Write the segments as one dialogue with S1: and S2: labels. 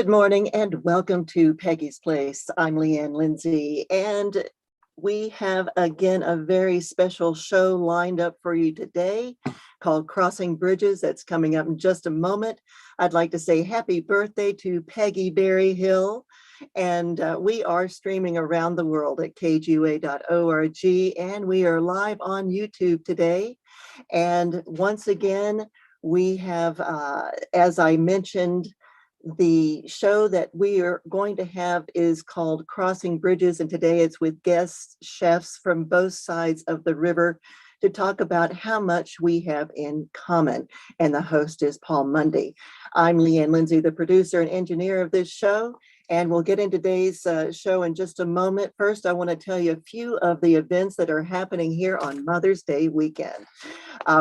S1: Good morning and welcome to Peggy's Place. I'm Leanne Lindsay, and we have again a very special show lined up for you today called Crossing Bridges. That's coming up in just a moment. I'd like to say happy birthday to Peggy Berryhill, and we are streaming around the world at kgua.org, and we are live on YouTube today. And once again, we have, as I mentioned, the show that we are going to have is called Crossing Bridges, and today it's with guest chefs from both sides of the river to talk about how much we have in common. And the host is Paul Mundy. I'm Leanne Lindsay, the producer and engineer of this show, and we'll get into today's show in just a moment. First, I want to tell you a few of the events that are happening here on Mother's Day weekend.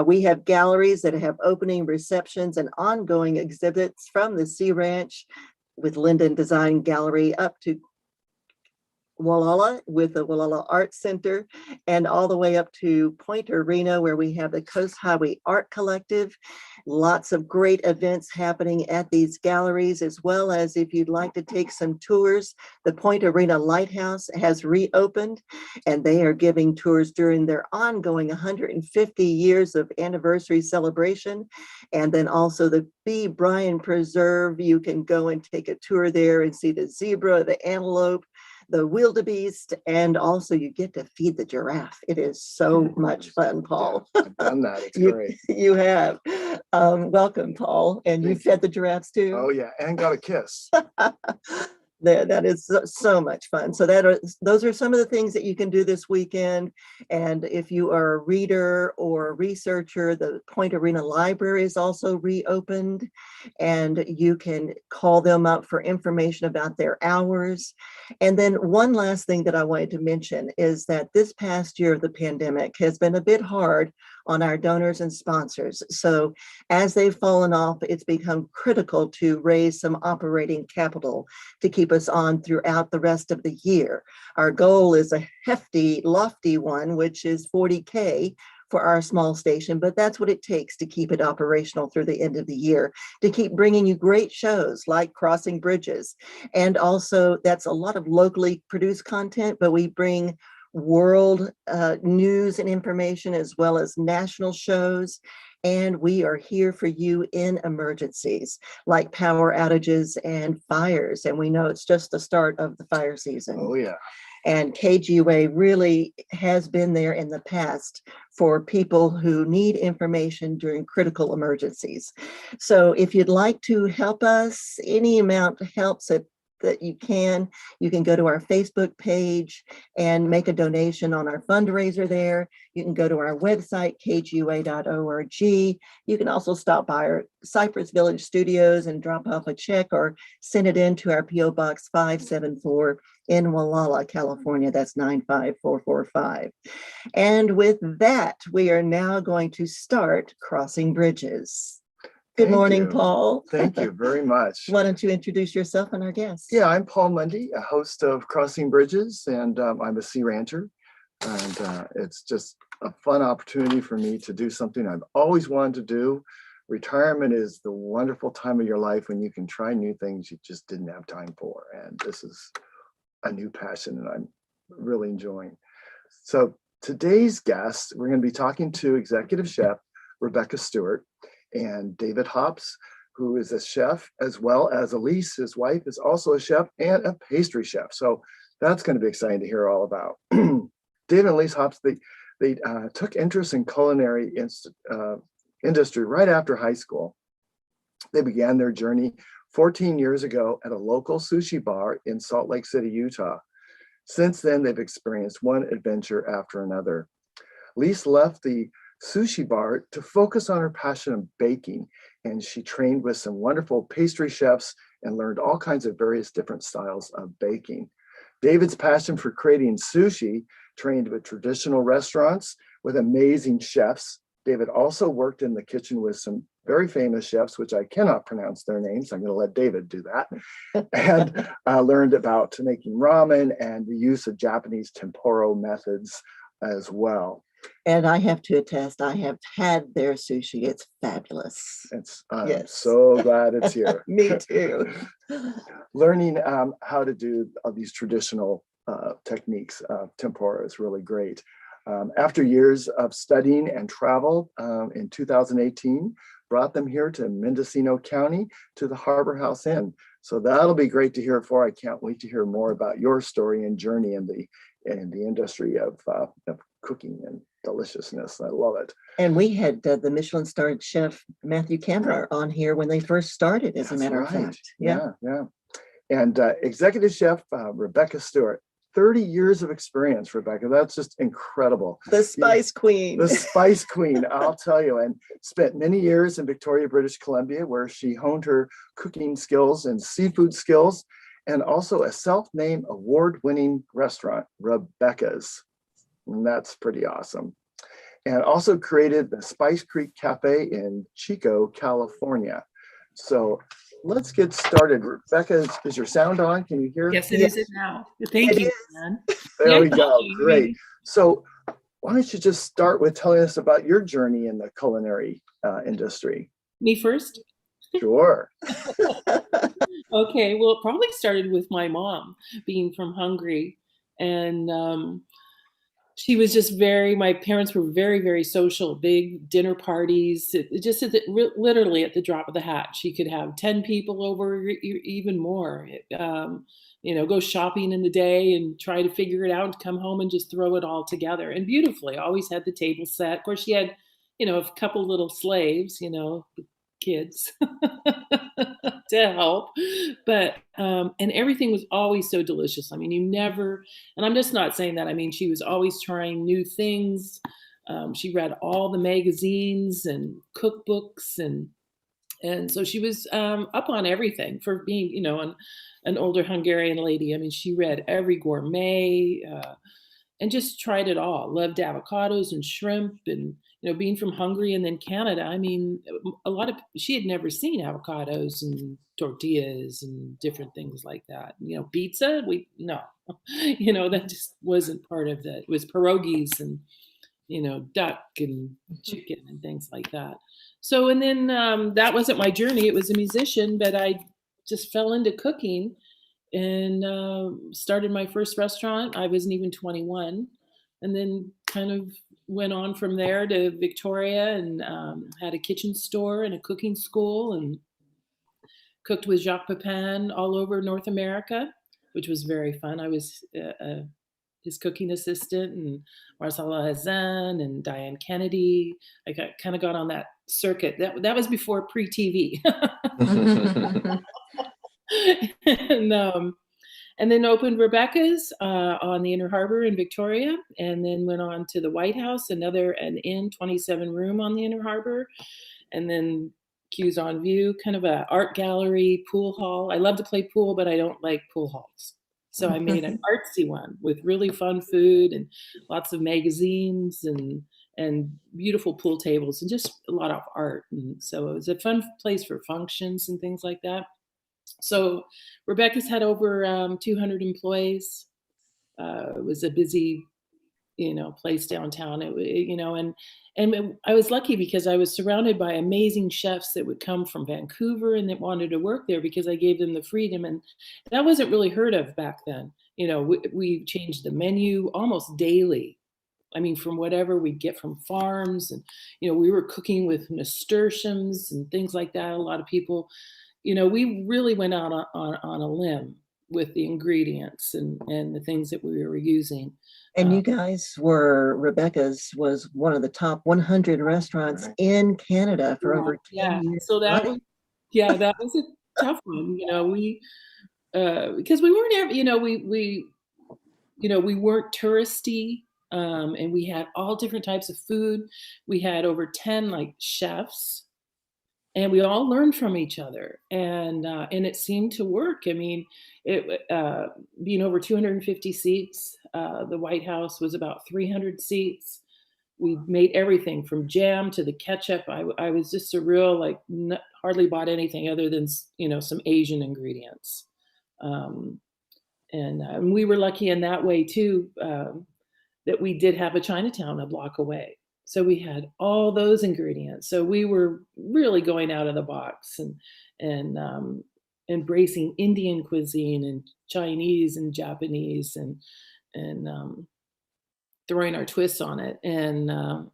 S1: We have galleries that have opening receptions and ongoing exhibits from the Sea Ranch with Linden Design Gallery up to Wallala with the Wallala Art Center, and all the way up to Point Arena where we have the Coast Highway Art Collective. Lots of great events happening at these galleries, as well as if you'd like to take some tours, the Point Arena Lighthouse has reopened, and they are giving tours during their ongoing 150 years of anniversary celebration. And then also the B. Bryan Preserve, you can go and take a tour there and see the zebra, the antelope, the wildebeest, and also you get to feed the giraffe. It is so much fun, Paul.
S2: Yeah, I've done that. It's great.
S1: You have. Welcome, Paul. And you fed the giraffes too?
S2: Oh yeah, and got a kiss.
S1: That is so much fun. So those are some of the things that you can do this weekend. And if you are a reader or a researcher, the Point Arena Library is also reopened, and you can call them up for information about their hours. And then one last thing that I wanted to mention is that this past year of the pandemic has been a bit hard on our donors and sponsors. So as they've fallen off, it's become critical to raise some operating capital to keep us on throughout the rest of the year. Our goal is a hefty, lofty one, which is $40K for our small station, but that's what it takes to keep it operational through the end of the year, to keep bringing you great shows like Crossing Bridges. And also that's a lot of locally produced content, but we bring world news and information as well as national shows. And we are here for you in emergencies like power outages and fires. And we know it's just the start of the fire season.
S2: Oh yeah.
S1: And KGUA really has been there in the past for people who need information during critical emergencies. So if you'd like to help us, any amount helps that you can go to our Facebook page and make a donation on our fundraiser there. You can go to our website, kgua.org. You can also stop by our Cypress Village studios and drop off a check or send it in to our P.O. Box 574 in Wallala, California. That's 95445. And with that, we are now going to start Crossing Bridges. Good morning, Paul.
S2: Thank you very much.
S1: Why don't you introduce yourself and our guests?
S2: Yeah, I'm Paul Mundy, a host of Crossing Bridges, and I'm a sea rancher. And it's just a fun opportunity for me to do something I've always wanted to do. Retirement is the wonderful time of your life when you can try new things you just didn't have time for. And this is a new passion and I'm really enjoying. So today's guest, we're going to be talking to executive chef Rebecca Stewart and David Hops, who is a chef, as well as Elyse, his wife, is also a chef and a pastry chef. So that's going to be exciting to hear all about. David and Elyse Hops, they took interest in culinary industry right after high school. They began their journey 14 years ago at a local sushi bar in Salt Lake City, Utah. Since then, they've experienced one adventure after another. Elyse left the sushi bar to focus on her passion of baking, and she trained with some wonderful pastry chefs and learned all kinds of various different styles of baking. David's passion for creating sushi trained with traditional restaurants with amazing chefs. David also worked in the kitchen with some very famous chefs, which I cannot pronounce their names. I'm going to let David do that. And learned about making ramen and the use of Japanese tempura methods as well.
S1: And I have to attest, I have had their sushi. It's fabulous.
S2: I'm
S1: Yes.
S2: so glad it's here.
S1: Me too.
S2: Learning how to do these traditional techniques of tempura is really great. After years of studying and travel, in 2018, brought them here to Mendocino County to the Harbor House Inn. So that'll be great to hear for. I can't wait to hear more about your story and journey in the industry of cooking and deliciousness. I love it.
S1: And we had the Michelin-starred chef Matthew Cameron on here when they first started, as a matter of fact.
S2: Yeah. And executive chef Rebecca Stewart. 30 years of experience, Rebecca. That's just incredible.
S1: The Spice Queen.
S2: The Spice Queen, I'll tell you. And spent many years in Victoria, British Columbia, where she honed her cooking skills and seafood skills, and also a self-named award-winning restaurant, Rebecca's. And that's pretty awesome. And also created the Spice Creek Cafe in Chico, California. So let's get started. Rebecca, is your sound on? Can you hear?
S3: Yes, it is now. Thank you, man.
S2: There we go. Great. So why don't you just start with telling us about your journey in the culinary industry?
S3: Me first?
S2: Sure.
S3: Okay, well, it probably started with my mom being from Hungary. And she was just my parents were very, very social, big dinner parties. Just literally at the drop of the hat, she could have 10 people over, even more. Go shopping in the day and try to figure it out and come home and just throw it all together. And beautifully, always had the table set. Of course, she had, a couple little slaves, kids to help, but and everything was always so delicious. I mean, and I'm just not saying that, I mean, she was always trying new things. She read all the magazines and cookbooks, and so she was up on everything for being, an older Hungarian lady. I mean, she read every gourmet and just tried it all. Loved avocados and shrimp, and being from Hungary and then Canada, I mean, she had never seen avocados and tortillas and different things like that. Pizza, no, that just wasn't part of that. It was pierogies and, duck and chicken and things like that. So, and then that wasn't my journey. It was a musician, but I just fell into cooking and started my first restaurant. I wasn't even 21, and then kind of went on from there to Victoria and had a kitchen store and a cooking school, and cooked with Jacques Pepin all over North America, which was very fun. I was his cooking assistant, and Marcella Hazan and Diane Kennedy. I kind of got on that circuit. That was before pre-TV. And then opened Rebecca's on the Inner Harbor in Victoria, and then went on to the White House, an inn, 27 room on the Inner Harbor, and then Cues on View, kind of a art gallery, pool hall. I love to play pool, but I don't like pool halls. So I made an artsy one with really fun food and lots of magazines and beautiful pool tables and just a lot of art. And so it was a fun place for functions and things like that. So Rebecca's had over 200 employees. It was a busy, place downtown. And I was lucky because I was surrounded by amazing chefs that would come from Vancouver and that wanted to work there because I gave them the freedom. And that wasn't really heard of back then. We changed the menu almost daily. I mean, from whatever we'd get from farms, and, we were cooking with nasturtiums and things like that. A lot of people, we really went out on a limb with the ingredients and the things that we were using.
S1: And you guys Rebecca's was one of the top 100 restaurants in Canada for over 10 years.
S3: So that was a tough one. Because we weren't, we weren't touristy, and we had all different types of food. We had over 10 chefs. And we all learned from each other, and it seemed to work. I mean, being over 250 seats, the White House was about 300 seats. We made everything from jam to the ketchup. I was just a real hardly bought anything other than some Asian ingredients, and we were lucky in that way too. that we did have a Chinatown a block away. So we had all those ingredients. So we were really going out of the box and embracing Indian cuisine and Chinese and Japanese and throwing our twists on it. And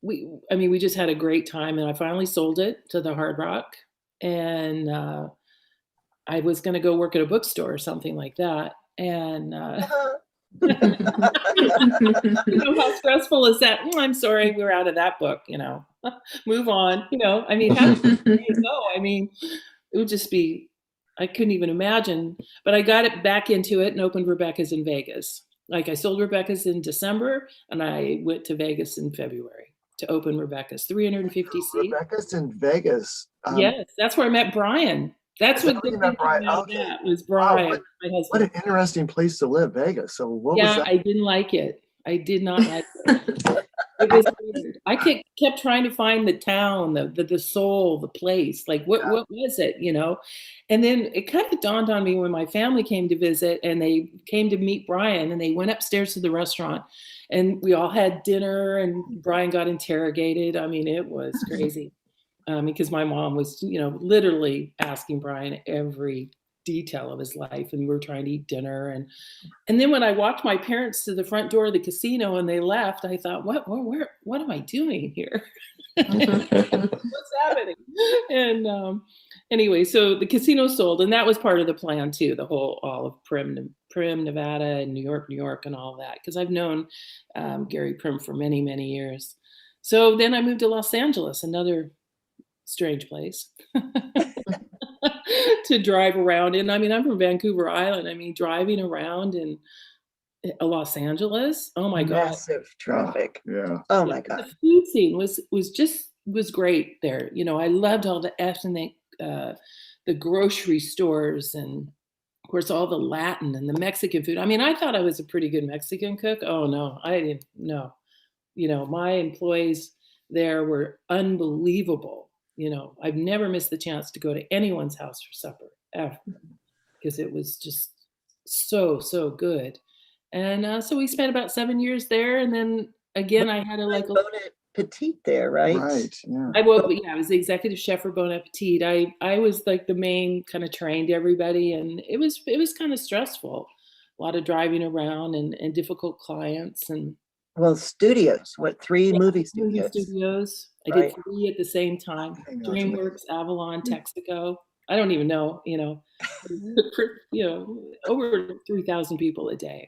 S3: we just had a great time. And I finally sold it to the Hard Rock. And I was going to go work at a bookstore or something like that. And you know, how stressful is that? I'm sorry, we're out of that book, move on, I mean, how did it go? I mean, it would just be, I couldn't even imagine, but I got it back into it and opened Rebecca's in Vegas. Like I sold Rebecca's in December and I went to Vegas in February to open Rebecca's, 350 seats.
S2: Rebecca's in Vegas.
S3: Yes, that's where I met Brian. That's what
S2: you met Brian. Okay.
S3: That was Brian,
S2: wow,
S3: my husband.
S2: What an interesting place to live, Vegas. So what was that?
S3: I didn't like it. I did not like it. It was weird. I kept trying to find the town, the soul, the place. Like what was it, And then it kind of dawned on me when my family came to visit and they came to meet Brian and they went upstairs to the restaurant and we all had dinner and Brian got interrogated. I mean, it was crazy. Because my mom was, literally asking Brian every detail of his life, and we were trying to eat dinner. And then when I walked my parents to the front door of the casino and they left, I thought, what am I doing here? What's happening? And anyway, so the casino sold, and that was part of the plan too. The whole all of Prim, Nevada, and New York, and all that. Because I've known Gary Prim for many, many years. So then I moved to Los Angeles, another strange place to drive around in. I mean, I'm from Vancouver Island. I mean, driving around in Los Angeles, oh my God.
S1: Massive traffic.
S2: Yeah.
S1: Oh my God.
S3: The food scene was great there. I loved all the ethnic, the grocery stores, and of course all the Latin and the Mexican food. I mean, I thought I was a pretty good Mexican cook. Oh no, I didn't know. My employees there were unbelievable. I've never missed the chance to go to anyone's house for supper ever because it was just so, so good. And so we spent about 7 years there. And then again, I had
S1: Bon Appetit there, right?
S2: Right. Yeah.
S3: I was the executive chef for Bon Appetit. I was like the main kind of trained everybody. And it was kind of stressful. A lot of driving around and difficult clients and
S1: well, studios, 3 movie studios?
S3: Studios. I did 3 at the same time. DreamWorks, Avalon, Texaco. I don't even know, over 3,000 people a day.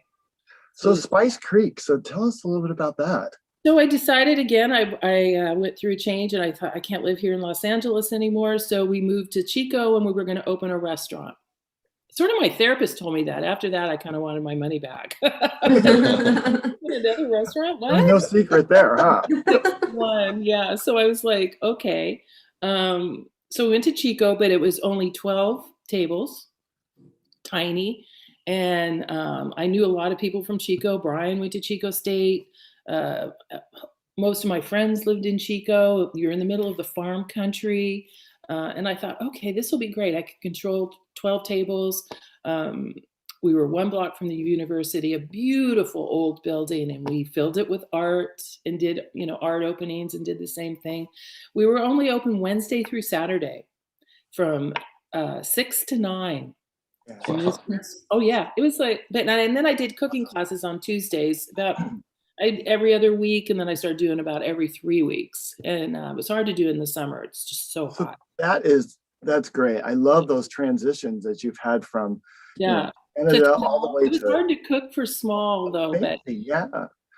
S2: So Spice Creek. So tell us a little bit about that.
S3: So I decided again, I went through a change and I thought I can't live here in Los Angeles anymore. So we moved to Chico and we were going to open a restaurant. Sort of my therapist told me that. After that, I kind of wanted my money back. Another restaurant? What?
S2: No secret there, huh?
S3: One, yeah. So I was like, okay. So we went to Chico, but it was only 12 tables, tiny. And I knew a lot of people from Chico. Brian went to Chico State. Most of my friends lived in Chico. You're in the middle of the farm country. And I thought, okay, this will be great. I could control 12 tables. We were 1 block from the university, a beautiful old building, and we filled it with art and did, art openings and did the same thing. We were only open Wednesday through Saturday from 6 to 9.
S2: Yeah.
S3: Oh yeah, it was like, and then I did cooking classes on Tuesdays every other week, and then I started doing about every 3 weeks, and it was hard to do in the summer. It's just so hot.
S2: That's great. I love those transitions that you've had from
S3: Canada
S2: all the way
S3: to. It was hard to cook for small though, but
S2: yeah.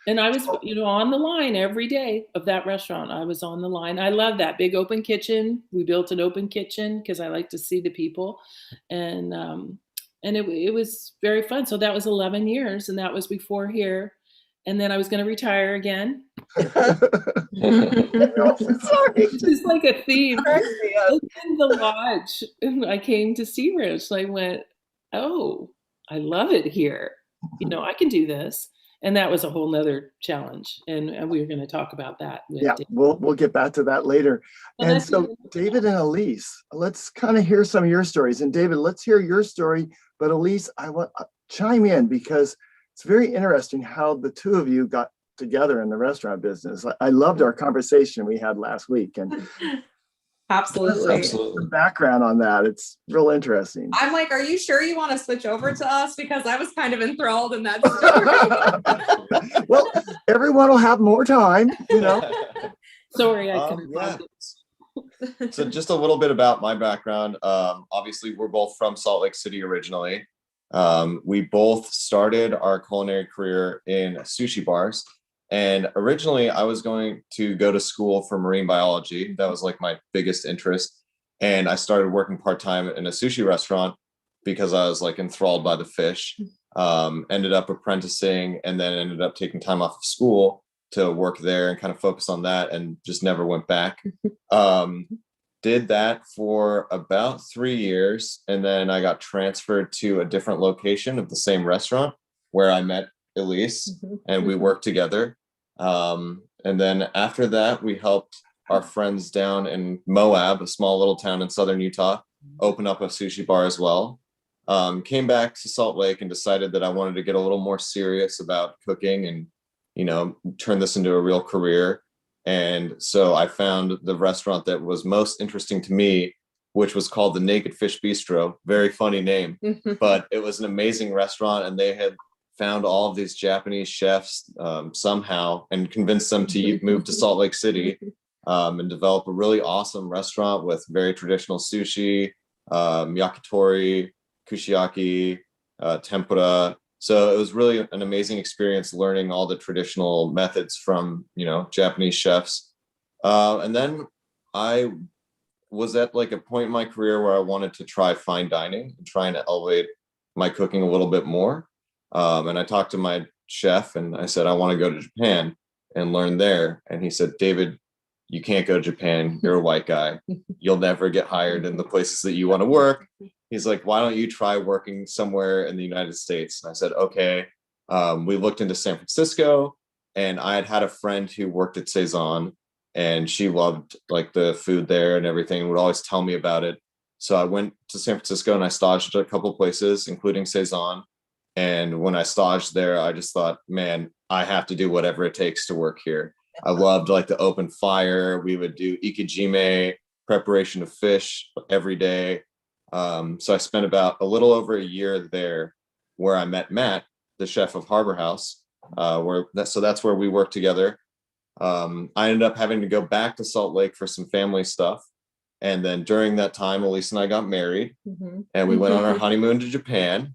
S3: And I was, on the line every day of that restaurant. I was on the line. I love that big open kitchen. We built an open kitchen because I like to see the people, and it was very fun. So that was 11 years, and that was before here. And then I was going to retire again. It's like a theme. In the lodge, I came to Sea Ranch, and I went, oh, I love it here. I can do this. And that was a whole nother challenge. And we were going to talk about that.
S2: We'll get back to that later. And so David and Elyse, let's kind of hear some of your stories. And David, let's hear your story. But Elyse, I want to chime in because it's very interesting how the two of you got together in the restaurant business. I loved our conversation we had last week, and
S4: Absolutely.
S2: some background on that. It's real interesting.
S4: I'm like, are you sure you want to switch over to us? Because I was kind of enthralled in that story.
S2: Well, everyone will have more time, you know.
S3: Sorry, I couldn't
S5: Yeah.
S3: find it.
S5: So just a little bit about my background. Obviously, we're both from Salt Lake City originally. We both started our culinary career in sushi bars. And originally, I was going to go to school for marine biology. That was like my biggest interest. And I started working part-time in a sushi restaurant because I was like enthralled by the fish. Ended up apprenticing and then ended up taking time off of school to work there and kind of focus on that, and just never went back. Did that for about 3 years. And then I got transferred to a different location of the same restaurant where I met Elyse, and we worked together. And then after that, we helped our friends down in Moab, a small little town in southern Utah, open up a sushi bar as well. Came back to Salt Lake and decided that I wanted to get a little more serious about cooking and, you know, turn this into a real career. And so I found the restaurant that was most interesting to me, which was called the Naked Fish Bistro. Very funny name, but it was an amazing restaurant, and they had found all of these Japanese chefs somehow and convinced them to move to Salt Lake City and develop a really awesome restaurant with very traditional sushi, yakitori, kushiyaki, tempura. So it was really an amazing experience learning all the traditional methods from, you know, Japanese chefs. And then I was at like a point in my career where I wanted to try fine dining and trying to elevate my cooking a little bit more. And I talked to my chef and I said, I want to go to Japan and learn there. And he said, David, you can't go to Japan. You're a white guy. You'll never get hired in the places that you want to work. He's like, why don't you try working somewhere in the United States? And I said, okay. We looked into San Francisco, and I had a friend who worked at Saison, and she loved like the food there and everything, and would always tell me about it. So I went to San Francisco and I staged at a couple of places, including Saison. And when I staged there, I just thought, man, I have to do whatever it takes to work here. I loved like the open fire. We would do ikejime, preparation of fish every day. So I spent about a little over a year there, where I met Matt, the chef of Harbor House, so that's where we worked together. I ended up having to go back to Salt Lake for some family stuff. And then during that time, Elyse and I got married, and we went on our honeymoon to Japan.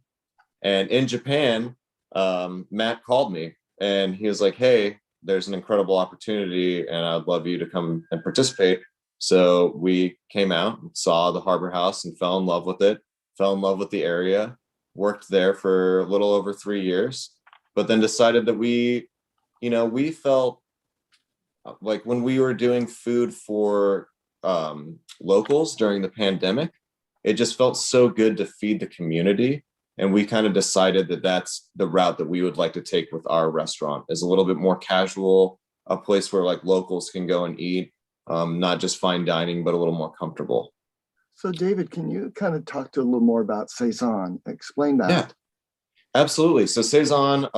S5: And in Japan, Matt called me and he was like, hey, there's an incredible opportunity and I'd love you to come and participate. So we came out and saw the Harbor House and fell in love with it, fell in love with the area, worked there for a little over 3 years, but then decided that we felt like when we were doing food for locals during the pandemic, it just felt so good to feed the community. And we kind of decided that that's the route that we would like to take with our restaurant, is a little bit more casual, a place where like locals can go and eat, not just fine dining, but a little more comfortable.
S2: So David, can you kind of talk to a little more about Saison? Explain that.
S5: Yeah, absolutely. So Saison,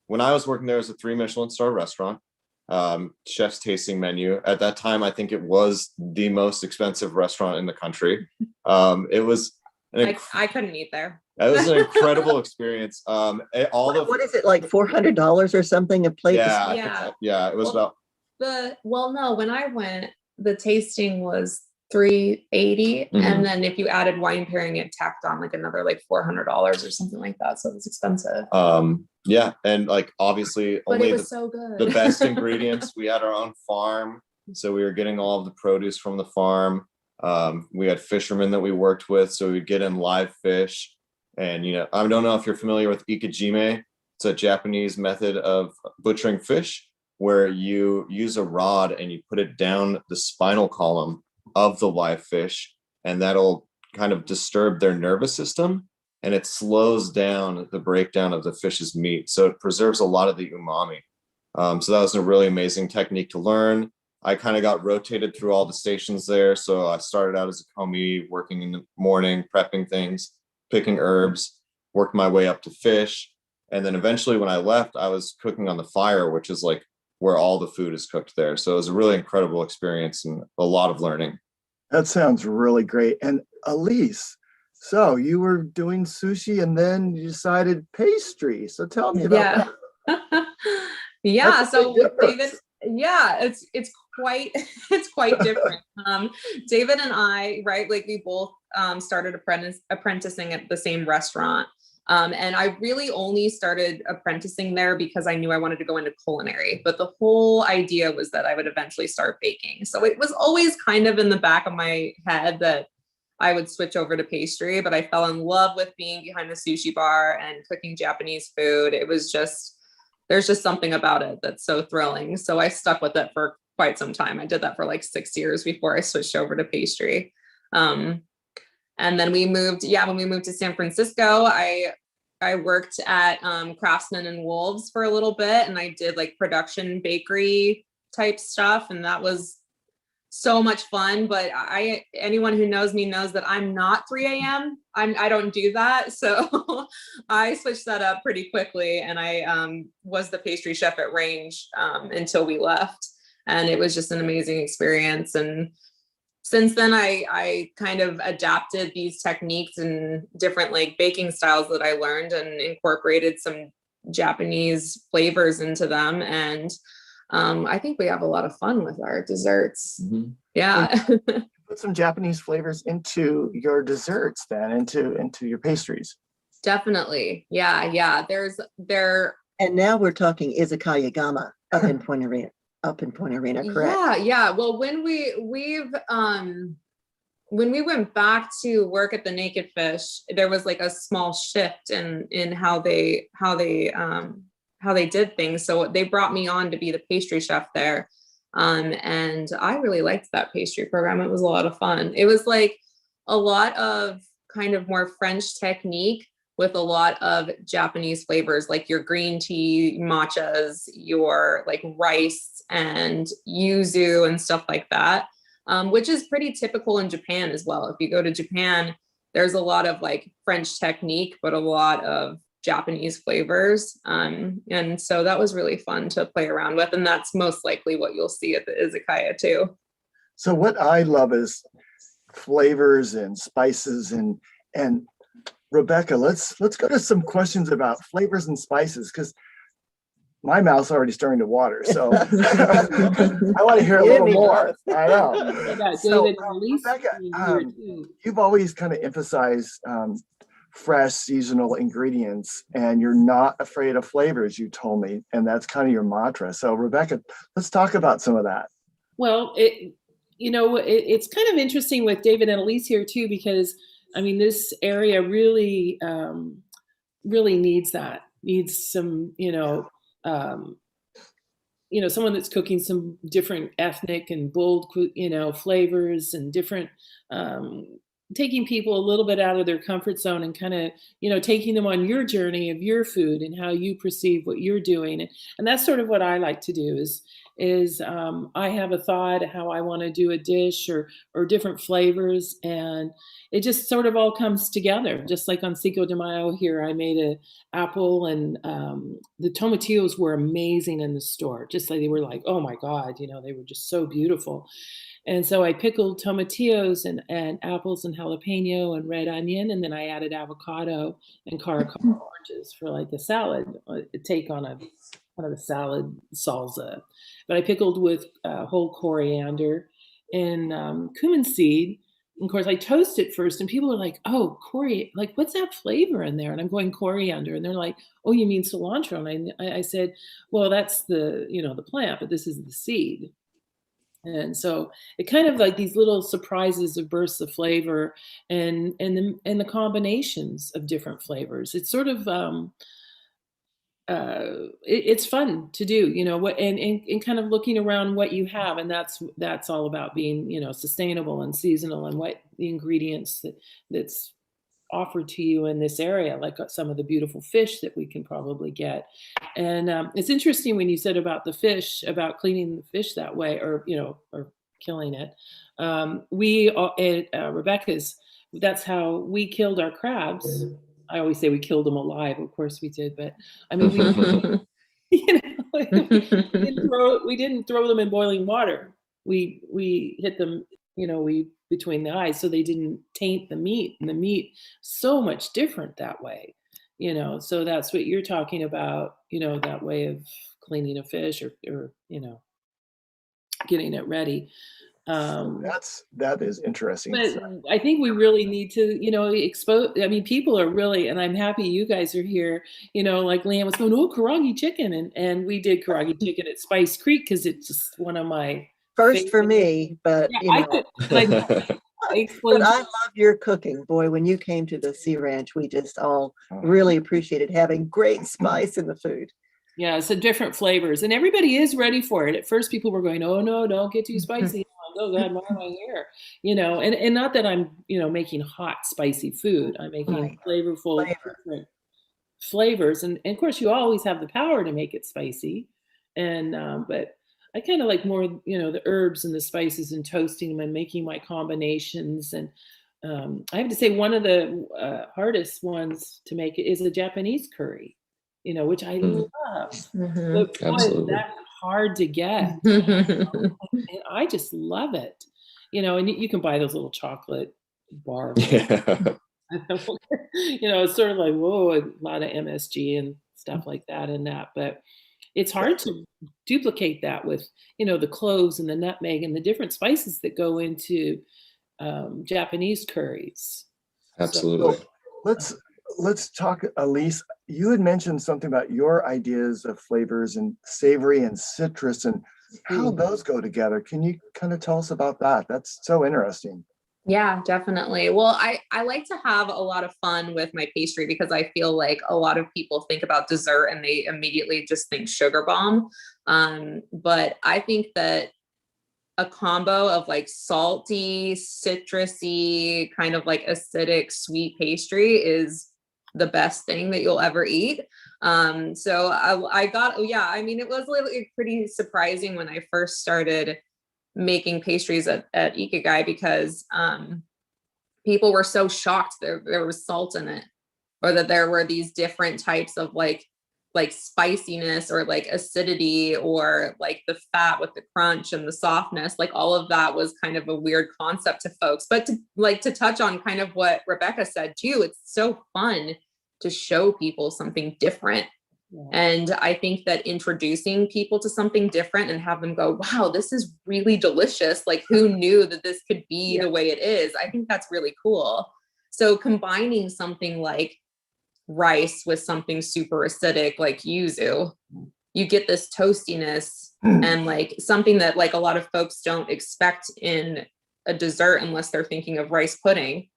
S5: when I was working there as a 3 Michelin star restaurant, chef's tasting menu. At that time, I think it was the most expensive restaurant in the country. It was
S4: I couldn't eat there.
S5: It was an incredible experience.
S1: What is it, like $400 or something a plate?
S5: Yeah, it was about.
S4: No, when I went, the tasting was $380, and then if you added wine pairing, it tacked on like another like $400 or something like that. So it was expensive.
S5: Yeah, and like obviously
S4: but
S5: only
S4: it was so good.
S5: The best ingredients. We had our own farm, so we were getting all of the produce from the farm. We had fishermen that we worked with, so we'd get in live fish. And I don't know if you're familiar with ikejime. It's a Japanese method of butchering fish, where you use a rod and you put it down the spinal column of the live fish, and that'll kind of disturb their nervous system, and it slows down the breakdown of the fish's meat. So it preserves a lot of the umami. So that was a really amazing technique to learn. I kind of got rotated through all the stations there. So I started out as a commis, working in the morning, prepping things, picking herbs, worked my way up to fish. And then eventually when I left, I was cooking on the fire, which is like where all the food is cooked there. So it was a really incredible experience and a lot of learning.
S2: That sounds really great. And Elyse, so you were doing sushi and then you decided pastry. So tell me about that.
S4: Yeah.
S2: That's a
S4: So
S2: big
S4: with David,
S2: difference.
S4: yeah, it's quite it's quite different. David and I, right, like we both started apprenticing at the same restaurant. And I really only started apprenticing there because I knew I wanted to go into culinary, but the whole idea was that I would eventually start baking. So it was always kind of in the back of my head that I would switch over to pastry, but I fell in love with being behind the sushi bar and cooking Japanese food. It was just, there's just something about it that's so thrilling. So I stuck with it for quite some time. I did that for like 6 years before I switched over to pastry. And then we moved, when we moved to San Francisco, I worked at Craftsman and Wolves for a little bit, and I did like production bakery type stuff, and that was so much fun. But anyone who knows me knows that I'm not 3 a.m. I don't do that. So I switched that up pretty quickly, and I was the pastry chef at Range until we left, and it was just an amazing experience. And since then, I kind of adapted these techniques and different like baking styles that I learned and incorporated some Japanese flavors into them. And I think we have a lot of fun with our desserts.
S5: Mm-hmm.
S4: Yeah.
S2: Put some Japanese flavors into your desserts then, into your pastries.
S4: Definitely. Yeah.
S1: And now we're talking Izakaya Gama up in Point Arena, correct?
S4: Yeah. Well, when we went back to work at the Naked Fish, there was like a small shift in how they did things. So they brought me on to be the pastry chef there. And I really liked that pastry program. It was a lot of fun. It was like a lot of kind of more French technique with a lot of Japanese flavors, like your green tea matchas, your like rice and yuzu and stuff like that, which is pretty typical in Japan as well. If you go to Japan, there's a lot of like French technique, but a lot of Japanese flavors. And so that was really fun to play around with. And that's most likely what you'll see at the Izakaya too.
S2: So what I love is flavors and spices and Rebecca, let's go to some questions about flavors and spices, because my mouth's already starting to water. So I want to hear a little more. I know. So, Rebecca, you've always kind of emphasized fresh seasonal ingredients, and you're not afraid of flavors, you told me, and that's kind of your mantra. So Rebecca, let's talk about some of that.
S3: Well, it's kind of interesting with David and Elyse here too, because I mean, this area really, really needs some, someone that's cooking some different ethnic and bold, flavors and different, taking people a little bit out of their comfort zone and kind of, taking them on your journey of your food and how you perceive what you're doing. And that's sort of what I like to do is I have a thought how I want to do a dish or different flavors, and it just sort of all comes together. Just like on Cinco de Mayo here, I made an apple, and the tomatillos were amazing in the store. Just like they were like, oh my God, they were just so beautiful. And so I pickled tomatillos and apples and jalapeno and red onion, and then I added avocado and caracal oranges for like a salad, a take on a kind of a salad salsa. But I pickled with whole coriander and cumin seed. And of course, I toast it first, and people are like, "Oh, like what's that flavor in there?" And I'm going coriander, and they're like, "Oh, you mean cilantro?" And I said, "Well, that's the plant, but this is the seed." And so it kind of like these little surprises of bursts of flavor and the combinations of different flavors. It's sort of it's fun to do, and kind of looking around what you have, and that's all about being, sustainable and seasonal, and what the ingredients that's offered to you in this area, like some of the beautiful fish that we can probably get. And it's interesting when you said about the fish, about cleaning the fish that way, or killing it. We at Rebecca's, that's how we killed our crabs. I always say we killed them alive. Of course we did, but I mean, you know, we didn't throw them in boiling water. We hit them, you know, we between the eyes, so they didn't taint the meat, and the meat so much different that way, you know. So that's what you're talking about, you know, that way of cleaning a fish or you know, getting it ready.
S2: That is interesting.
S3: But I think we really need to, you know, expose. I mean, people are really, and I'm happy you guys are here. You know, like Leanne was going, oh, Karagi chicken, and we did Karagi chicken at Spice Creek because it's just one of my
S1: First for
S3: favorite.
S1: me, but
S3: Yeah,
S1: you know.
S3: I
S1: But
S3: explained.
S1: I love your cooking, boy. When you came to the Sea Ranch, we just all really appreciated having great spice in the food.
S3: Yeah, so different flavors, and everybody is ready for it. At first, people were going, "Oh no, don't get too spicy." Oh God, why am I here? You know, and not that I'm, you know, making hot, spicy food. I'm making
S1: Right.
S3: flavorful,
S1: Flavor.
S3: different flavors, and of course, you always have the power to make it spicy. And but I kind of like more, you know, the herbs and the spices and toasting them and making my combinations. And I have to say, one of the hardest ones to make is a Japanese curry, you know, which I love. But boy,
S5: Absolutely.
S3: that's hard to get. And I just love it, you know. And you can buy those little chocolate bar.
S5: Yeah.
S3: You know, it's sort of like, whoa, a lot of MSG and stuff like that in that, but it's hard to duplicate that with, you know, the cloves and the nutmeg and the different spices that go into Japanese curries.
S5: Absolutely.
S2: Let's talk, Elyse. You had mentioned something about your ideas of flavors and savory and citrus and how those go together. Can you kind of tell us about that? That's so interesting.
S4: Yeah, definitely. Well, I like to have a lot of fun with my pastry because I feel like a lot of people think about dessert and they immediately just think sugar bomb. But I think that a combo of like salty, citrusy, kind of like acidic, sweet pastry is the best thing that you'll ever eat. So I got, yeah, I mean, it was really pretty surprising when I first started making pastries at Ikigai because people were so shocked there was salt in it, or that there were these different types of like spiciness or like acidity or like the fat with the crunch and the softness. Like all of that was kind of a weird concept to folks. But to touch on kind of what Rebecca said too, it's so fun to show people something different. Yeah. And I think that introducing people to something different and have them go, wow, this is really delicious. Like who knew that this could be the way it is? I think that's really cool. So combining something like rice with something super acidic like yuzu, you get this toastiness and like something that like a lot of folks don't expect in a dessert unless they're thinking of rice pudding.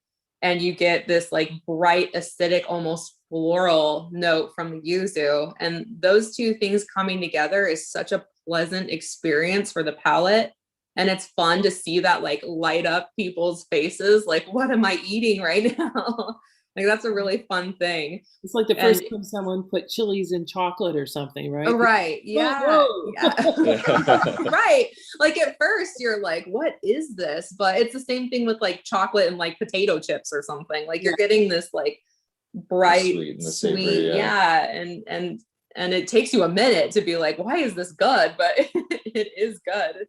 S4: And you get this like bright, acidic, almost floral note from the yuzu. And those two things coming together is such a pleasant experience for the palate. And it's fun to see that like light up people's faces. Like, what am I eating right now? Like, that's a really fun thing.
S3: It's like the first time someone put chilies in chocolate or something, right?
S4: Right. Yeah.
S3: Whoa.
S4: Yeah. Right. Like at first you're like, what is this? But it's the same thing with like chocolate and like potato chips or something. Like you're getting this like bright, sweet. Yeah. And it takes you a minute to be like, why is this good? But it is good.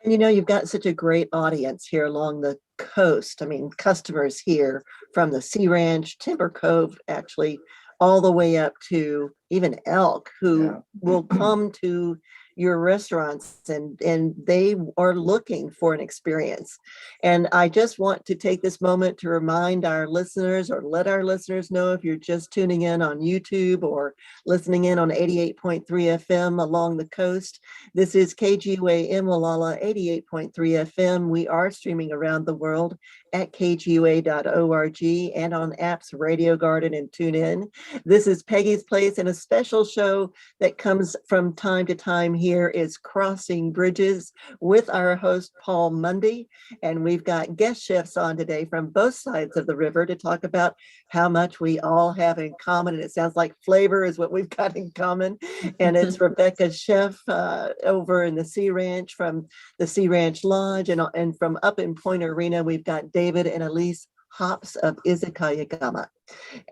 S1: And you know, you've got such a great audience here along the coast. I mean, customers here from the Sea Ranch, Timber Cove, actually, all the way up to even Elk, who will come to your restaurants and they are looking for an experience. And I just want to take this moment to remind our listeners, or let our listeners know, if you're just tuning in on YouTube or listening in on 88.3 FM along the coast, this is KGUA in Wallala 88.3 FM. We are streaming around the world at kgua.org and on apps Radio Garden and TuneIn. This is Peggy's Place, and a special show that comes from time to time here is Crossing Bridges with our host, Paul Mundy. And we've got guest chefs on today from both sides of the river to talk about how much we all have in common. And it sounds like flavor is what we've got in common. And it's Rebecca Chef over in the Sea Ranch from the Sea Ranch Lodge, and from up in Point Arena, we've got David and Elyse hops of Izakaya Gama.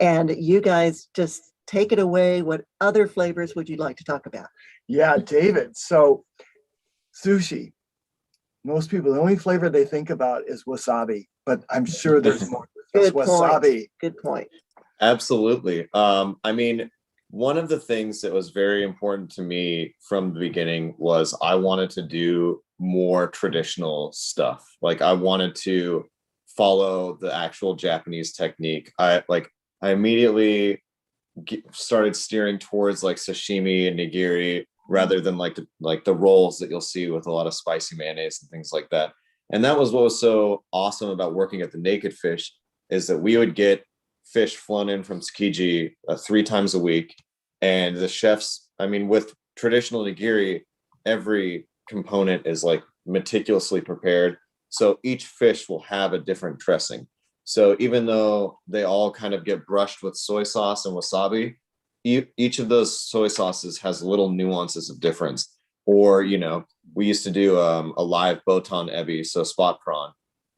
S1: And you guys just take it away. What other flavors would you like to talk about?
S2: Yeah, David. So sushi. Most people, the only flavor they think about is wasabi, but I'm sure there's more than just
S1: Good
S2: wasabi.
S1: point. Good point.
S5: Absolutely. I mean, one of the things that was very important to me from the beginning was I wanted to do more traditional stuff. Like I wanted to follow the actual Japanese technique. I immediately started steering towards like sashimi and nigiri rather than like the rolls that you'll see with a lot of spicy mayonnaise and things like that. And that was what was so awesome about working at the Naked Fish, is that we would get fish flown in from Tsukiji 3 times a week. And the chefs, I mean, with traditional nigiri, every component is like meticulously prepared. So each fish will have a different dressing. So even though they all kind of get brushed with soy sauce and wasabi, each of those soy sauces has little nuances of difference. Or, you know, we used to do a live botan ebi, so spot prawn.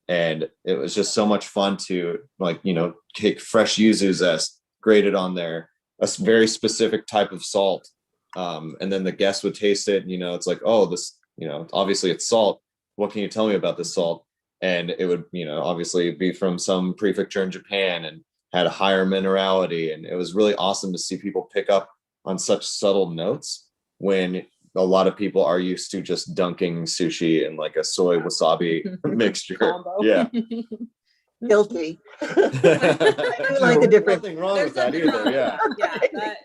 S5: And it was just so much fun to, like, you know, take fresh yuzu zest, grate it on there, a very specific type of salt. And then the guests would taste it. You know, it's like, oh, this, you know, obviously it's salt. What can you tell me about this salt? And it would, you know, obviously be from some prefecture in Japan and had a higher minerality. And it was really awesome to see people pick up on such subtle notes when a lot of people are used to just dunking sushi in like a soy wasabi mixture.
S4: Combo.
S5: Yeah.
S1: Guilty. I do like the
S5: There's
S1: different.
S5: nothing wrong
S4: There's
S5: with that
S4: nothing wrong
S5: either.
S4: with
S5: Yeah.
S4: that. Yeah, that,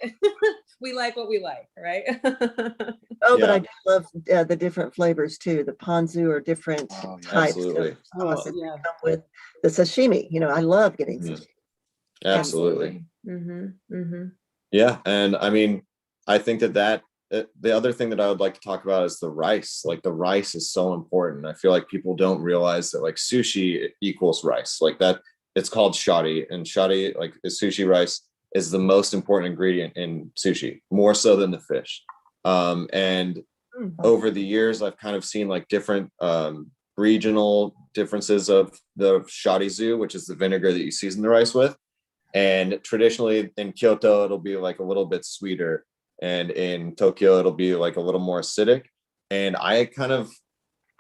S4: we like what we like, right?
S1: Oh, but
S5: Yeah.
S1: I do love the different flavors too. The ponzu or different
S2: Oh, yeah,
S1: types
S5: absolutely.
S1: of
S3: Oh,
S1: sauces that
S3: yeah.
S1: come with the sashimi. You know, I love getting
S5: Mhm.
S1: sashimi.
S5: Absolutely.
S4: Mm-hmm.
S5: Yeah. And I mean, I think that the other thing that I would like to talk about is the rice. Like the rice is so important. I feel like people don't realize that like sushi equals rice. Like that, it's called shari, and shari, like sushi rice, is the most important ingredient in sushi, more so than the fish. And over the years, I've kind of seen like different regional differences of the sharizu, which is the vinegar that you season the rice with. And traditionally in Kyoto, it'll be like a little bit sweeter. And in Tokyo, it'll be like a little more acidic. And I kind of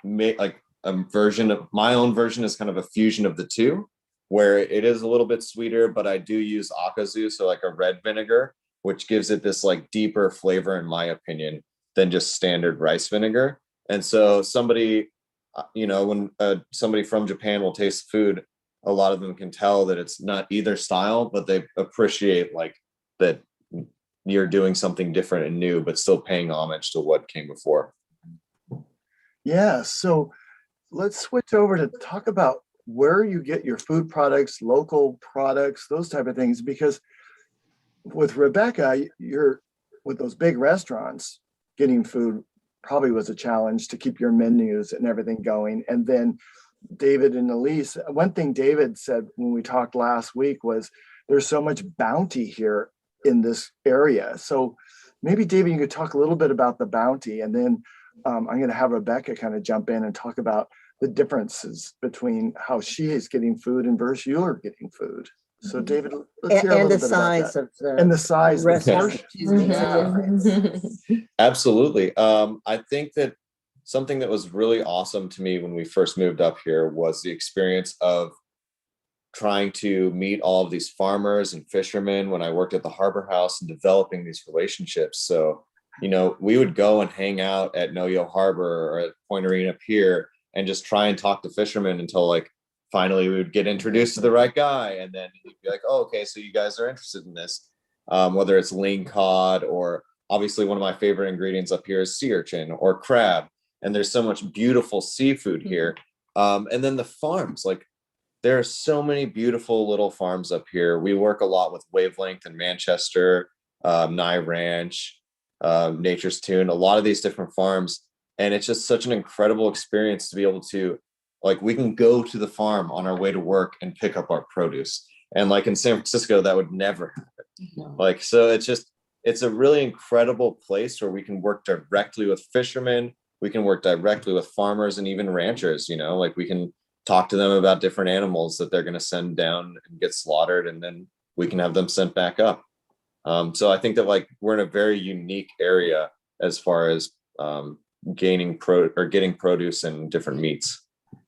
S5: made like a version of my own version is kind of a fusion of the two, where it is a little bit sweeter, but I do use akazu, so like a red vinegar, which gives it this like deeper flavor, in my opinion, than just standard rice vinegar. And so somebody, you know, when somebody from Japan will taste food, a lot of them can tell that it's not either style, but they appreciate like that you're doing something different and new, but still paying homage to what came before.
S2: Yeah. So let's switch over to talk about where you get your food products, local products, those type of things. Because with Rebecca, you're with those big restaurants, getting food probably was a challenge to keep your menus and everything going. And then David and Elyse, one thing David said when we talked last week was there's so much bounty here in this area. So maybe David, you could talk a little bit about the bounty, and then I'm going to have Rebecca kind of jump in and talk about the differences between how she is getting food and versus you're getting food. So David, let's hear a
S1: And
S2: little
S1: the
S2: bit about
S1: size
S2: that.
S1: of the
S2: And the size, the
S1: restaurant
S2: portion.
S1: makes a difference.
S5: Absolutely. I think that something that was really awesome to me when we first moved up here was the experience of trying to meet all of these farmers and fishermen when I worked at the Harbor House and developing these relationships. So, you know, we would go and hang out at Noyo Harbor or at Point Arena Pier and just try and talk to fishermen until like finally we would get introduced to the right guy. And then he'd be like, oh, okay, so you guys are interested in this, whether it's lean cod or obviously one of my favorite ingredients up here is sea urchin or crab. And there's so much beautiful seafood here. And then the farms, like there are so many beautiful little farms up here. We work a lot with Wavelength in Manchester, Nye Ranch, Nature's Tune, a lot of these different farms. And it's just such an incredible experience to be able to, like, we can go to the farm on our way to work and pick up our produce. And like in San Francisco, that would never happen.
S3: No.
S5: Like, so it's a really incredible place where we can work directly with fishermen. We can work directly with farmers and even ranchers, you know, like we can talk to them about different animals that they're going to send down and get slaughtered, and then we can have them sent back up. So I think that like we're in a very unique area as far as getting produce and different meats.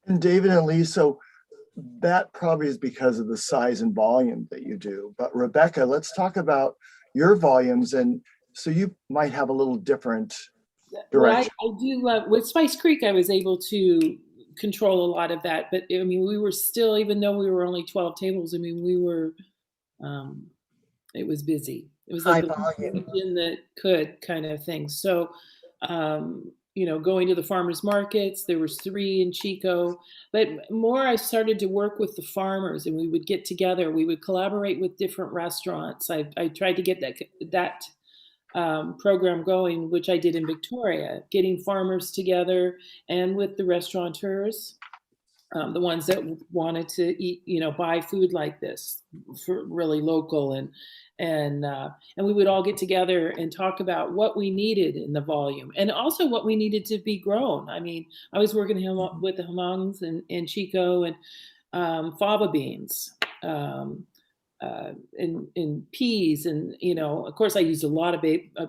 S2: And David and Lee, so that probably is because of the size and volume that you do. But Rebecca, let's talk about your volumes. And so you might have a little different direction.
S3: Well, I do with Spice Creek, I was able to control a lot of that. But I mean, we were still, even though we were only 12 tables, I mean, we were, it was busy. It was like
S1: High
S3: the
S1: volume.
S3: region that could kind of thing. So, you know, going to the farmers markets, there was 3 in Chico, but more I started to work with the farmers, and we would get together, we would collaborate with different restaurants. I tried to get that program going, which I did in Victoria, getting farmers together and with the restaurateurs, the ones that wanted to eat, you know, buy food like this for really local, and we would all get together and talk about what we needed in the volume, and also what we needed to be grown. I mean, I was working with the humongs and Chico and fava beans, and peas, and you know, of course, I used a lot of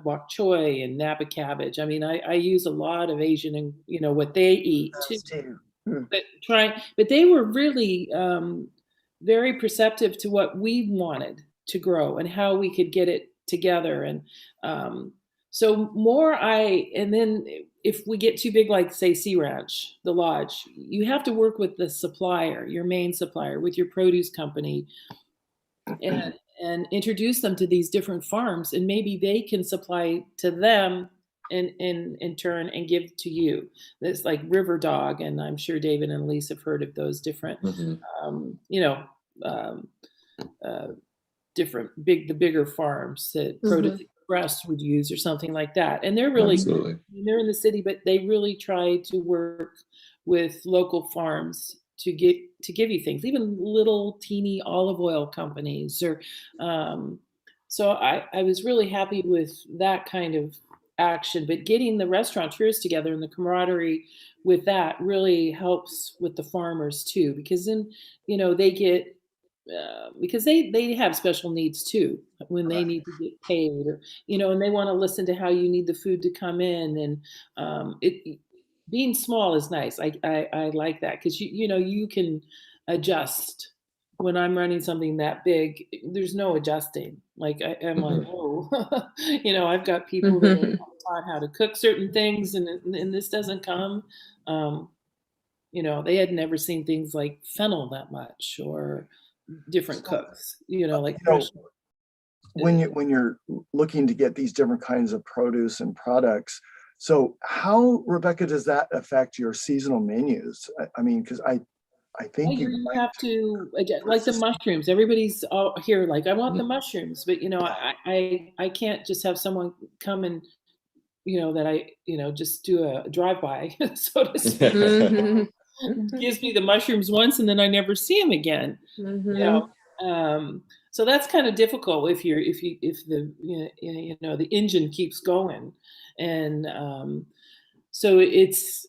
S3: bok choy and napa cabbage. I mean, I use a lot of Asian, and you know what they eat too. But they were really very perceptive to what we wanted to grow and how we could get it together. And so and then if we get too big, like say Sea Ranch, the lodge, you have to work with the supplier, your main supplier, with your produce company, and introduce them to these different farms, and maybe they can supply to them in turn and give to you. That's like River Dog, and I'm sure David and Elyse have heard of those different, you know, different the bigger farms that Produce Express would use or something like that. And they're really they're in the city, but they really try to work with local farms to give you things, even little teeny olive oil companies, or so I was really happy with that kind of action. But getting the restaurateurs together and the camaraderie with that really helps with the farmers too, because then, you know, they get because they have special needs too when they need to get paid, or you know, and they want to listen to how you need the food to come in. And being small is nice. I like that, because you know, you can adjust. When I'm running something that big, there's no adjusting. Like I'm like, oh, you know, I've got people that are taught how to cook certain things, and this doesn't come. You know, they had never seen things like fennel that much, or different cooks. You know, like
S2: you know, when you're looking to get these different kinds of produce and products. So how, Rebecca, does that affect your seasonal menus? I mean, because I think
S3: you have to adjust, like the mushrooms. Everybody's all here like, I want the mushrooms, but you know, I can't just have someone come and, you know, that I, you know, just do a drive-by, so to speak. Gives me the mushrooms once, and then I never see them again. You know, so that's kind of difficult if the you know the engine keeps going, and so it's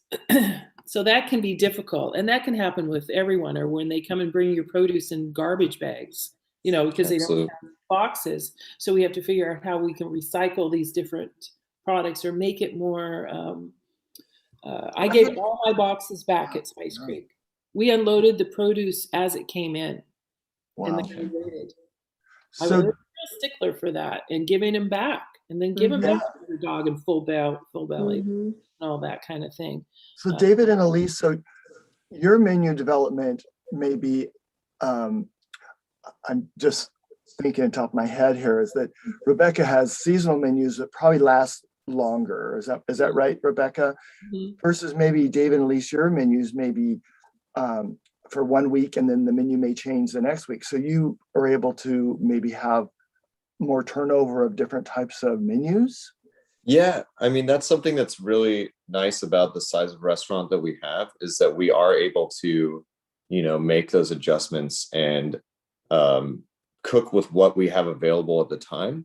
S3: so that can be difficult, and that can happen with everyone, or when they come and bring your produce in garbage bags, you know, because they don't have boxes. So we have to figure out how we can recycle these different products or make it more. I gave all my boxes back at Spice Creek. We unloaded the produce as it came in. And then we waited. I was a stickler for that, and giving them back, and then give them back to your dog in full belly, and all that kind of thing.
S2: So David and Elyse, so your menu development may be, I'm just thinking on top of my head here, is that Rebecca has seasonal menus that probably last longer. Is that right, Rebecca? Versus maybe David and Elyse, your menus may be for 1 week, and then the menu may change the next week. So you are able to maybe have more turnover of different types of menus.
S5: Yeah, I mean, that's something that's really nice about the size of restaurant that we have, is that we are able to, you know, make those adjustments and cook with what we have available at the time.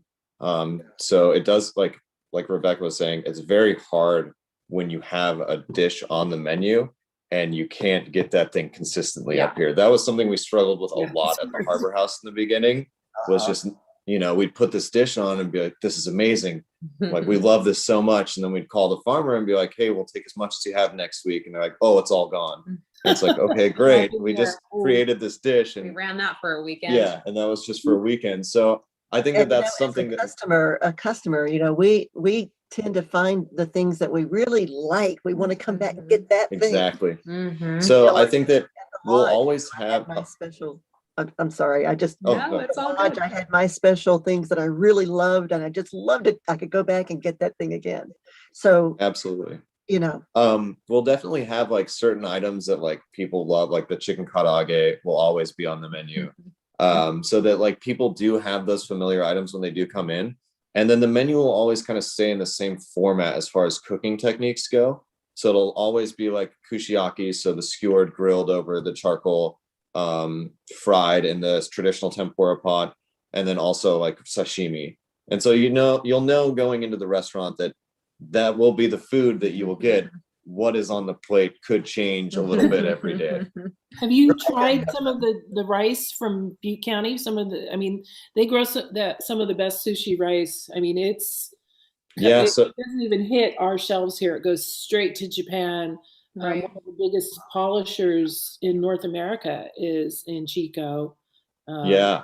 S5: So it does, like Rebecca was saying, it's very hard when you have a dish on the menu and you can't get that thing consistently
S4: Yeah.
S5: up here. That was something we struggled with a
S3: Yeah.
S5: lot at the Harbor House in the beginning, was just, you know, we'd put this dish on and be like, this is amazing. Like, we love this so much. And then we'd call the farmer and be like, hey, we'll take as much as you have next week. And they're like, oh, it's all gone. And it's like, okay, great. We just created this dish
S4: We
S5: and
S4: ran that for a weekend.
S5: yeah, and that was just for a weekend. So I think that
S1: And, you know,
S5: that's
S1: as
S5: something that
S1: a customer, you know, we tend to find the things that we really like. We want to come back and get that thing.
S5: exactly.
S4: Mhm.
S5: So
S1: Yeah,
S5: I think that we'll
S1: lodge,
S5: always
S1: I had
S5: have
S1: my special. I'm sorry. I just
S5: Oh,
S4: No,
S5: go
S4: it's all
S1: lodge,
S4: good.
S1: I had my special things that I really loved, and I just loved it. I could go back and get that thing again. So,
S5: absolutely.
S1: you know,
S5: We'll definitely have like certain items that like people love, like the chicken karaage will always be on the menu. So that like people do have those familiar items when they do come in. And then the menu will always kind of stay in the same format as far as cooking techniques go. So it'll always be like kushiyaki, so the skewered grilled over the charcoal, fried in the traditional tempura pot, and then also like sashimi. And so, you know, you'll know going into the restaurant that that will be the food that you will get. What is on the plate could change a little bit every day.
S3: Have you tried some of the rice from Butte County? Some of the, I mean, they grow some of the best sushi rice. I mean,
S5: Yeah,
S3: it
S5: so
S3: doesn't even hit our shelves here. It goes straight to Japan.
S4: Right.
S3: One of the biggest polishers in North America is in Chico.
S5: yeah,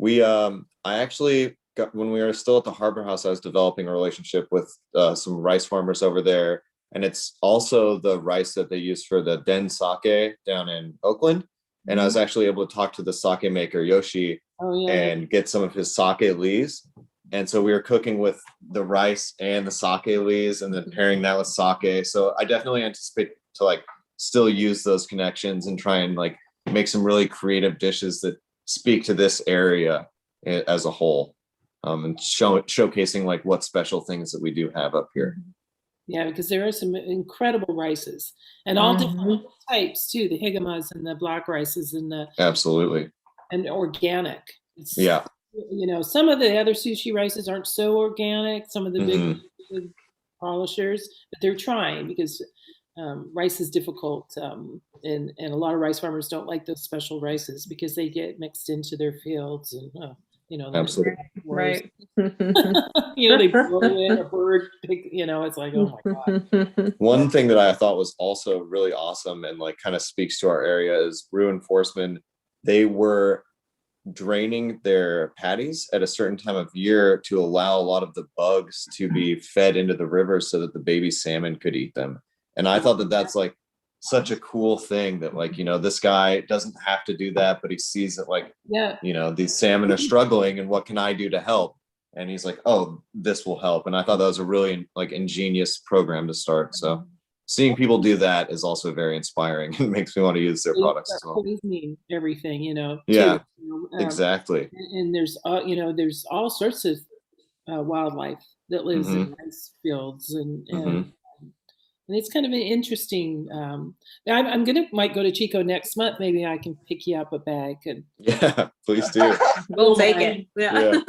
S5: I actually got, when we were still at the Harbor House, I was developing a relationship with some rice farmers over there. And it's also the rice that they use for the den sake down in Oakland. And I was actually able to talk to the sake maker, Yoshi,
S3: Oh yeah.
S5: and get some of his sake Elyse. And so we were cooking with the rice and the sake Elyse and then pairing that with sake. So I definitely anticipate to like still use those connections and try and like make some really creative dishes that speak to this area as a whole, and showcasing like what special things that we do have up here.
S3: Yeah, because there are some incredible rices and all different types too. The higamas and the black rices and the
S5: Absolutely.
S3: and organic. It's,
S5: Yeah.
S3: you know, some of the other sushi rices aren't so organic. Some of the big polishers, but they're trying because rice is difficult, and a lot of rice farmers don't like those special rices because they get mixed into their fields and you know,
S5: Absolutely.
S4: Right.
S3: you know, they blow in a bird, you know, it's like, oh my God.
S5: One thing that I thought was also really awesome and like kind of speaks to our area is Brew Enforcement. They were draining their patties at a certain time of year to allow a lot of the bugs to be fed into the river so that the baby salmon could eat them. And I thought that that's like such a cool thing that like, you know, this guy doesn't have to do that, but he sees that like,
S3: Yeah.
S5: you know, these salmon are struggling and what can I do to help? And he's like, oh, this will help. And I thought that was a really like ingenious program to start. So seeing people do that is also very inspiring and makes me want to use their products as well.
S3: Poisoning everything, you know.
S5: Yeah,
S3: too, you know,
S5: exactly.
S3: And there's, you know, there's all sorts of wildlife that lives in rice fields and it's kind of an interesting. I'm might go to Chico next month. Maybe I can pick you up a bag and
S5: Yeah, please do.
S4: We'll take it. Yeah.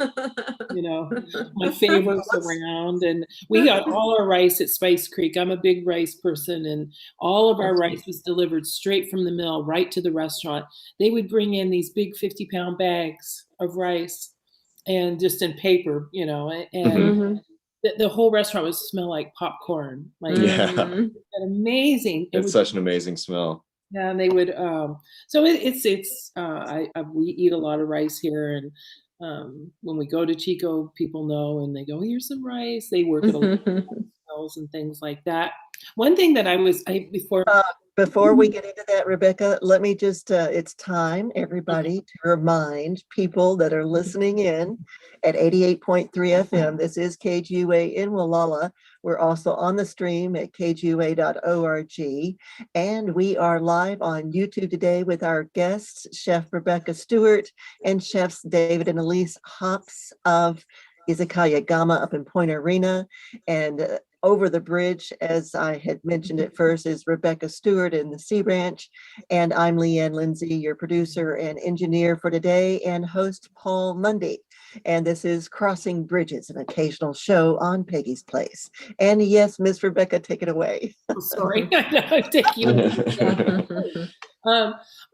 S3: you know, my favorites around. And we got all our rice at Spice Creek. I'm a big rice person, and all of our rice was delivered straight from the mill right to the restaurant. They would bring in these big 50-pound bags of rice and just in paper, you know, and the whole restaurant would smell like popcorn. Like,
S5: Yeah,
S3: amazing.
S5: it's such an amazing smell.
S3: Yeah, and they would. So we eat a lot of rice here, and when we go to Chico, people know, and they go, "Here's some rice." They work at a lot of smells and things like that. One thing that
S1: before we get into that, Rebecca, let me just, it's time, everybody, to remind people that are listening in at 88.3 FM. This is KGUA in Wallala. We're also on the stream at kgua.org. And we are live on YouTube today with our guests, Chef Rebecca Stewart and Chefs David and Elyse Hops of Izakaya Gama up in Point Arena. And over the bridge, as I had mentioned at first, is Rebecca Stewart in the Sea Ranch. And I'm Leanne Lindsay, your producer and engineer for today, and host Paul Mundy. And this is Crossing Bridges, an occasional show on Peggy's Place. And yes, Miss Rebecca, take it away.
S3: Oh, sorry, I'm taking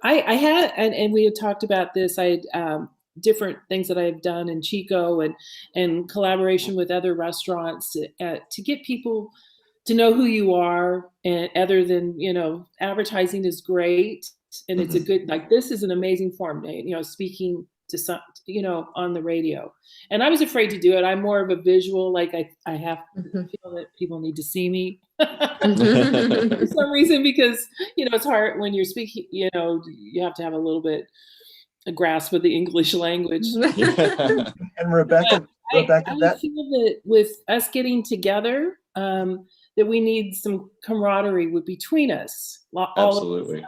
S3: I had, and we had talked about this. I had different things that I've done in Chico and collaboration with other restaurants to get people to know who you are, and other than, advertising is great, and it's a good, like, this is an amazing form, speaking to some, on the radio. And I was afraid to do it. I'm more of a visual, like I have to feel that people need to see me for some reason, because, it's hard when you're speaking, you have to have a little bit a grasp of the English language.
S2: And Rebecca,
S3: I feel that with us getting together, that we need some camaraderie between us.
S5: Absolutely.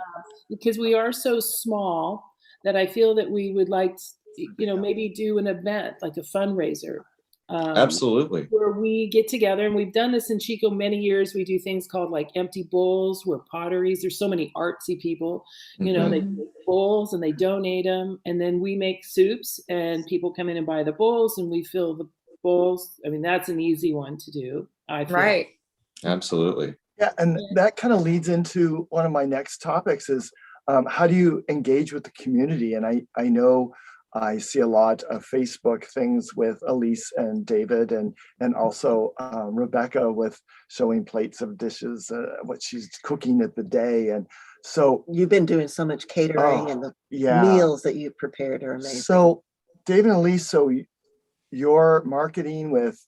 S3: Because we are so small that I feel that we would like to, maybe do an event, like a fundraiser.
S5: Absolutely.
S3: Where we get together, and we've done this in Chico many years. We do things called like empty bowls, where potteries, there's so many artsy people, they make bowls and they donate them. And then we make soups, and people come in and buy the bowls, and we fill the bowls. I mean, that's an easy one to do. I feel.
S4: Right.
S5: Absolutely.
S2: Yeah, and that kind of leads into one of my next topics is how do you engage with the community? And I know I see a lot of Facebook things with Elyse and David, and also Rebecca with showing plates of dishes, what she's cooking at the day. And so
S1: you've been doing so much catering, and the meals that you've prepared are amazing.
S2: So David and Elyse, so your marketing with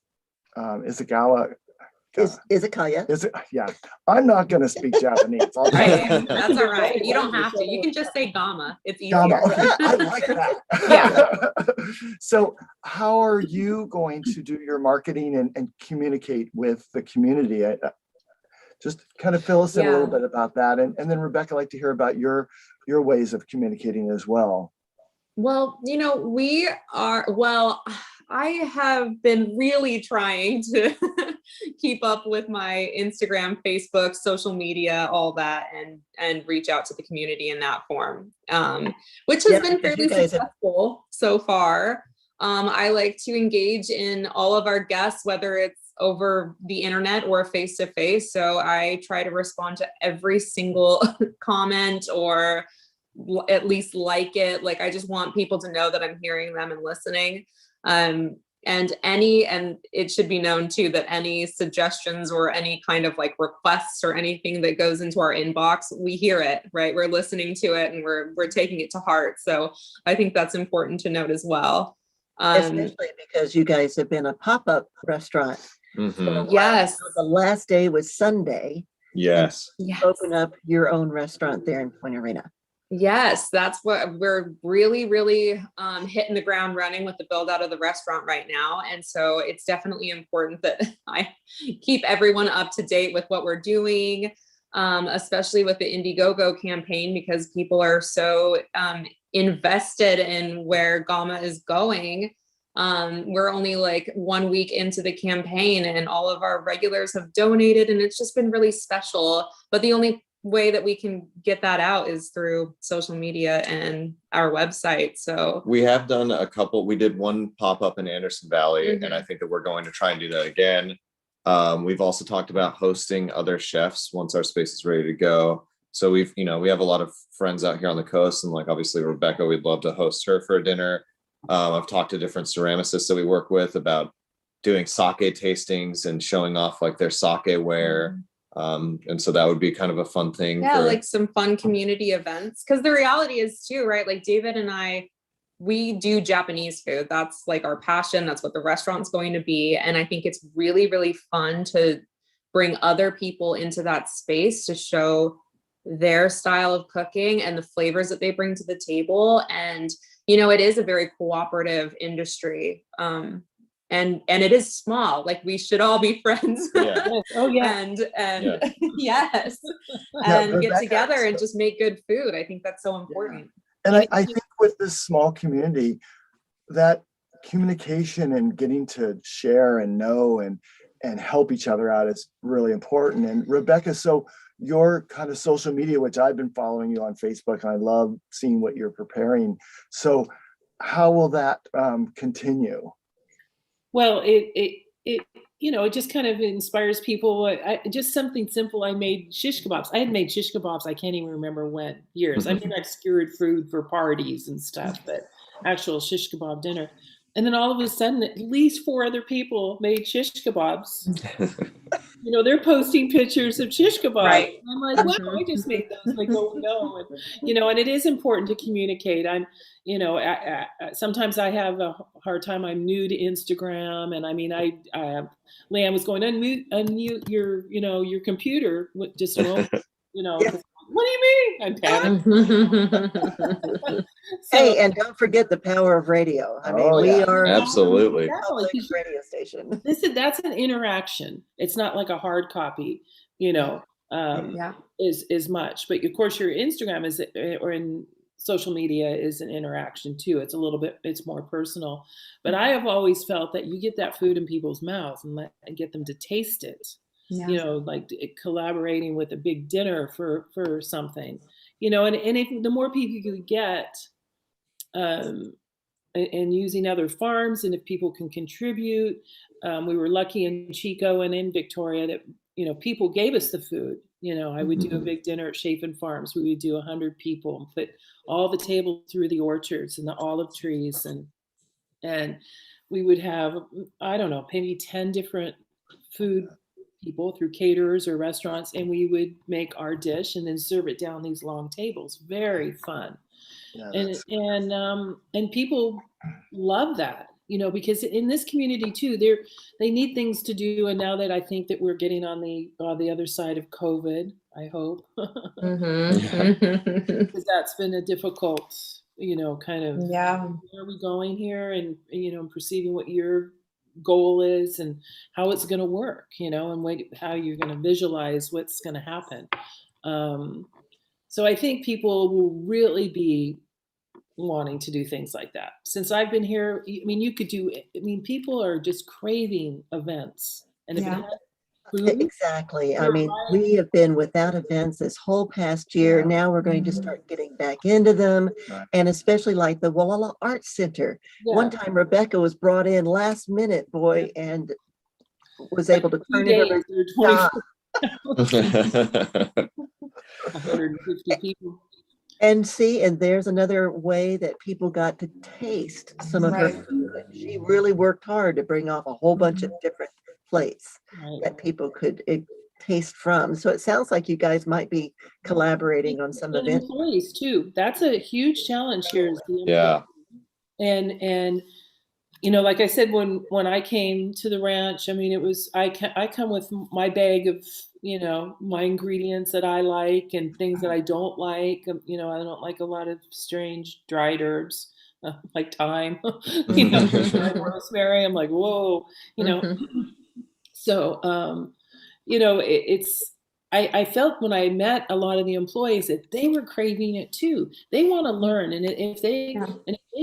S2: Izakaya.
S1: Izakaya.
S2: I'm not going to speak Japanese.
S4: Right. That's all right. You don't have to. You can just say Gama. It's easier.
S2: Gama. Okay, I like that.
S4: Yeah.
S2: So how are you going to do your marketing and communicate with the community? Just kind of fill us in a little bit about that. And then Rebecca, I'd like to hear about your ways of communicating as well.
S4: Well, I have been really trying to keep up with my Instagram, Facebook, social media, all that, and reach out to the community in that form, which has been fairly successful so far. I like to engage in all of our guests, whether it's over the internet or face to face. So I try to respond to every single comment, or at least like it. Like, I just want people to know that I'm hearing them and listening. And it should be known too that any suggestions or any kind of like requests or anything that goes into our inbox, we hear it, right? We're listening to it, and we're taking it to heart. So I think that's important to note as well.
S1: Especially because you guys have been a pop-up restaurant.
S4: Yes.
S1: The last day was Sunday.
S5: Yes.
S1: Open up your own restaurant there in Point Arena.
S4: Yes, that's what we're really, really hitting the ground running with the build out of the restaurant right now. And so it's definitely important that I keep everyone up to date with what we're doing, especially with the Indiegogo campaign, because people are so invested in where Gama is going. We're only like 1 week into the campaign, and all of our regulars have donated, and it's just been really special. But the only way that we can get that out is through social media and our website. So
S5: we have done a couple. We did one pop-up in Anderson Valley, and I think that we're going to try and do that again. We've also talked about hosting other chefs once our space is ready to go. So we have a lot of friends out here on the coast, and like obviously Rebecca, we'd love to host her for a dinner. I've talked to different ceramicists that we work with about doing sake tastings and showing off like their sake ware. And so that would be kind of a fun thing.
S4: Yeah, like some fun community events. Because the reality is too, right? Like David and I, we do Japanese food. That's like our passion. That's what the restaurant's going to be. And I think it's really, really fun to bring other people into that space to show their style of cooking and the flavors that they bring to the table. And, it is a very cooperative industry. And it is small, like we should all be friends.
S5: Yeah.
S3: Oh yeah.
S4: And yes. And get together and just make good food. I think that's so important.
S2: And I think with this small community, that communication and getting to share and know and and help each other out is really important. And Rebecca, so your kind of social media, which I've been following you on Facebook, and I love seeing what you're preparing. So how will that continue?
S3: Well, it just kind of inspires people. Just something simple. I made shish kebabs. I had made shish kebabs. I can't even remember when, years. I mean, I've skewered food for parties and stuff, but actual shish kebab dinner. And then all of a sudden, at least 4 other people made shish kebabs. They're posting pictures of shish kebabs.
S4: Right.
S3: And I'm like, wow, I just made those. Like, oh no. And it is important to communicate. Sometimes I have a hard time. I'm new to Instagram. And I mean, Leanne was going, unmute your computer just a moment,
S1: Yeah.
S3: What do you mean? I'm panicking.
S1: Hey, and don't forget the power of radio. I mean, we are
S5: Absolutely.
S1: a public radio station.
S3: That's an interaction. It's not like a hard copy, is much. But of course, your Instagram or in social media is an interaction too. It's more personal. But I have always felt that you get that food in people's mouths and get them to taste it.
S4: Yeah.
S3: Like collaborating with a big dinner for something, and if the more people you get, and using other farms, and if people can contribute, we were lucky in Chico and in Victoria that, people gave us the food. I would do a big dinner at Chafin Farms. We would do 100 people and put all the tables through the orchards and the olive trees, and we would have, I don't know, maybe 10 different food people through caterers or restaurants, and we would make our dish and then serve it down these long tables. Very fun.
S2: Yeah,
S3: and people love that, because in this community too, they need things to do. And now that I think that we're getting on the other side of COVID, I hope, because that's been a difficult, kind of, where are we going here, and perceiving what your goal is and how it's going to work, and how you're going to visualize what's going to happen. So I think people will really be wanting to do things like that. Since I've been here, I mean, people are just craving events. And if it has food,
S1: Exactly. I mean, we have been without events this whole past year. Now we're going to start getting back into them.
S2: Right.
S1: And especially like the Walla Arts Center. One time Rebecca was brought in last minute, boy, and was able to turn it over.
S3: 150 people.
S1: And there's another way that people got to taste some of her food. She really worked hard to bring off a whole bunch of different plates that people could taste from. So it sounds like you guys might be collaborating on some events.
S3: Employees too. That's a huge challenge here.
S5: Yeah.
S3: And like I said, when I came to the ranch, I mean, it was, I come with my bag of, my ingredients that I like and things that I don't like. I don't like a lot of strange dried herbs, like thyme, rosemary. I'm like, whoa, So, I felt when I met a lot of the employees that they were craving it too. They want to learn. And if they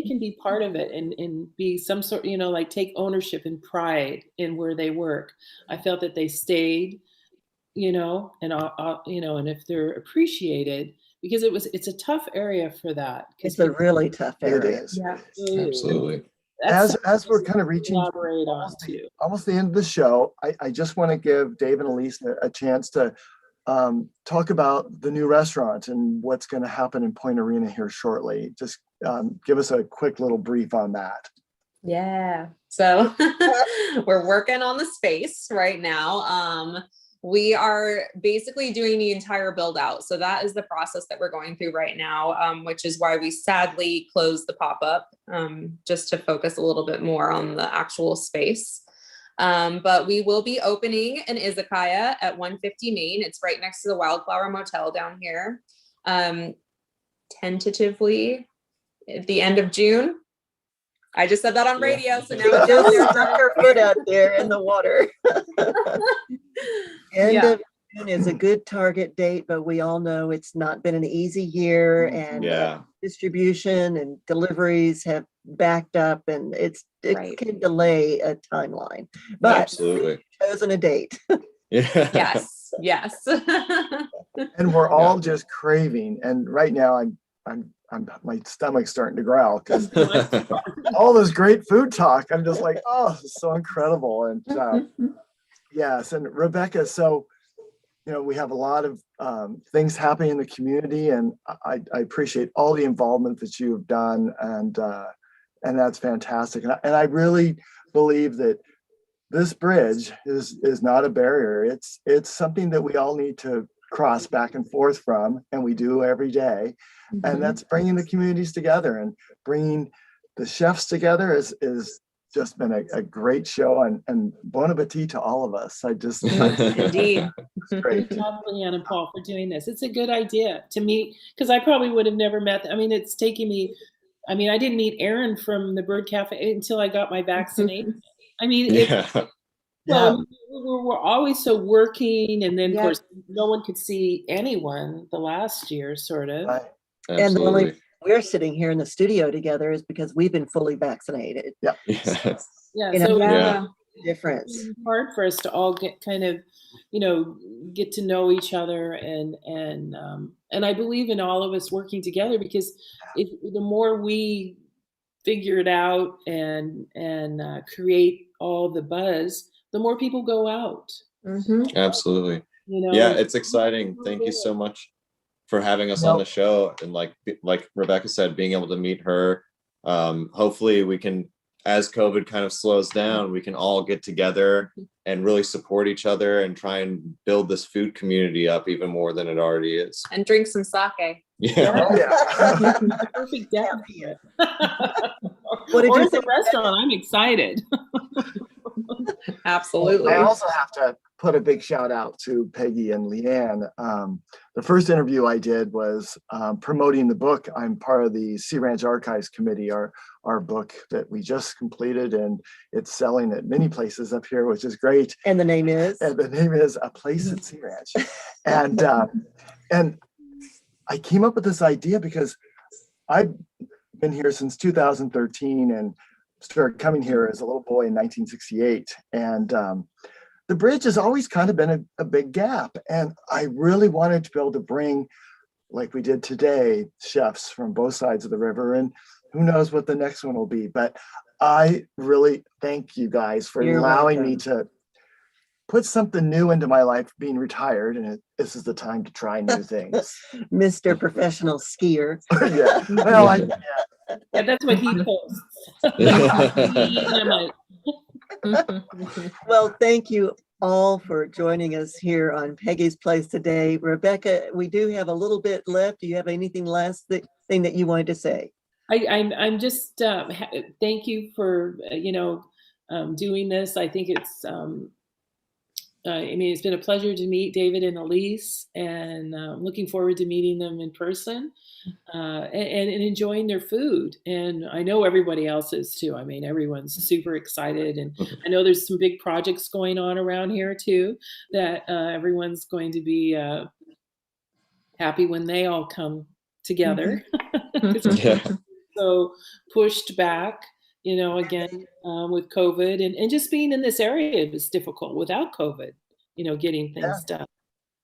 S3: can be part of it and be some sort, like take ownership and pride in where they work, I felt that they stayed, and if they're appreciated, because it's a tough area for that.
S1: It's a really tough area.
S2: It is.
S4: Yeah.
S5: Absolutely.
S2: As we're kind of reaching
S3: almost
S2: the end of the show, I just want to give Dave and Elyse a chance to talk about the new restaurant and what's going to happen in Point Arena here shortly. Just give us a quick little brief on that.
S4: Yeah. So we're working on the space right now. We are basically doing the entire build out. So that is the process that we're going through right now, which is why we sadly closed the pop-up, just to focus a little bit more on the actual space. But we will be opening an Izakaya at 150 Main. It's right next to the Wildflower Motel down here. Tentatively at the end of June. I just said that on radio, so now
S1: Just stuck her foot out there in the water. End of June is a good target date, but we all know it's not been an easy year, and distribution and deliveries have backed up, and it's it
S4: Right.
S1: can delay a timeline, but
S5: Absolutely.
S1: we've chosen a date.
S5: Yeah.
S4: Yes.
S2: And we're all just craving. And right now I'm my stomach's starting to growl because all this great food talk. I'm just like, oh, this is so incredible. And yes, and Rebecca, so we have a lot of things happening in the community, and I appreciate all the involvement that you've done, and that's fantastic. And I really believe that this bridge is not a barrier. It's something that we all need to cross back and forth from, and we do every day. And that's bringing the communities together and bringing the chefs together is just been a great show, and bon appetit to all of us.
S4: Indeed.
S2: It's great.
S3: Good job, Leanne and Paul, for doing this. It's a good idea to meet, because I probably would have never met. I mean, it's taking me. I mean, I didn't meet Aaron from the Bird Cafe until I got my vaccination. I mean,
S5: Yeah.
S3: well, we're always so working, and then of
S4: Yeah.
S3: course no one could see anyone the last year, sort of.
S2: Right.
S1: And the only
S5: Absolutely.
S1: we're sitting here in the studio together is because we've been fully vaccinated.
S5: Yeah.
S3: Yeah,
S1: You know,
S3: so
S5: Yeah.
S1: Difference.
S3: it's hard for us to all get kind of, get to know each other, and I believe in all of us working together, because the more we figure it out and create all the buzz, the more people go out.
S5: Absolutely. Yeah, it's exciting. Thank you so much for having us on the show, and like Rebecca said, being able to meet her. Hopefully we can, as COVID kind of slows down, we can all get together and really support each other and try and build this food community up even more than it already is.
S4: And drink some sake.
S5: Yeah.
S2: Oh, yeah.
S3: Perfect day for it.
S1: What did
S3: Or
S1: you
S3: at the
S1: think?
S3: restaurant. I'm excited.
S4: Absolutely.
S2: I also have to put a big shout out to Peggy and Leanne. The first interview I did was promoting the book. I'm part of the Sea Ranch Archives Committee, our book that we just completed, and it's selling at many places up here, which is great.
S1: And the name is?
S2: And the name is A Place at Sea Ranch. And I came up with this idea because I've been here since 2013 and started coming here as a little boy in 1968. And the bridge has always kind of been a big gap. And I really wanted to be able to bring, like we did today, chefs from both sides of the river. And who knows what the next one will be. But I really thank you guys for
S1: You're
S2: allowing
S1: welcome.
S2: me to put something new into my life, being retired. And this is the time to try new things.
S1: Mr. Professional Skier.
S2: Yeah. Well,
S3: Yeah, that's what he posts.
S1: Well, thank you all for joining us here on Peggy's Place today. Rebecca, we do have a little bit left. Do you have anything last thing that you wanted to say?
S3: I'm just thank you for doing this. I think it's it's been a pleasure to meet David and Elyse, and looking forward to meeting them in person and enjoying their food. And I know everybody else is too. I mean, everyone's super excited, and I know there's some big projects going on around here too that everyone's going to be happy when they all come together.
S5: Yeah.
S3: So pushed back, again, with COVID, and just being in this area is difficult without COVID, getting things done.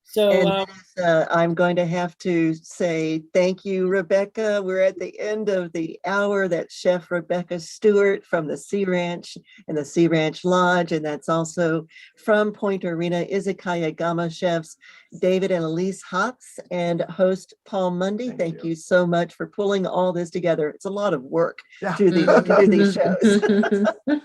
S3: So
S1: And I'm going to have to say thank you, Rebecca. We're at the end of the hour. That's Chef Rebecca Stewart from the Sea Ranch and the Sea Ranch Lodge. And that's also from Point Arena, Izakaya Gama chefs, David and Elyse Hotz, and host Paul Mundy. Thank you so much for pulling all this together. It's a lot of work to do these shows.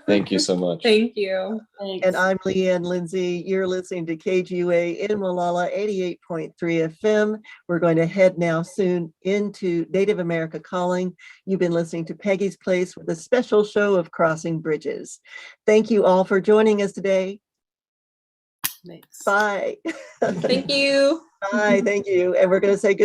S5: Thank you so much.
S4: Thank you.
S3: thanks.
S1: And I'm Leanne Lindsay. You're listening to KGUA in Molalla, 88.3 FM. We're going to head now soon into Native America Calling. You've been listening to Peggy's Place with a special show of Crossing Bridges. Thank you all for joining us today.
S3: Thanks.
S1: Bye.
S4: Thank you.
S1: Bye. Thank you. And we're going to say good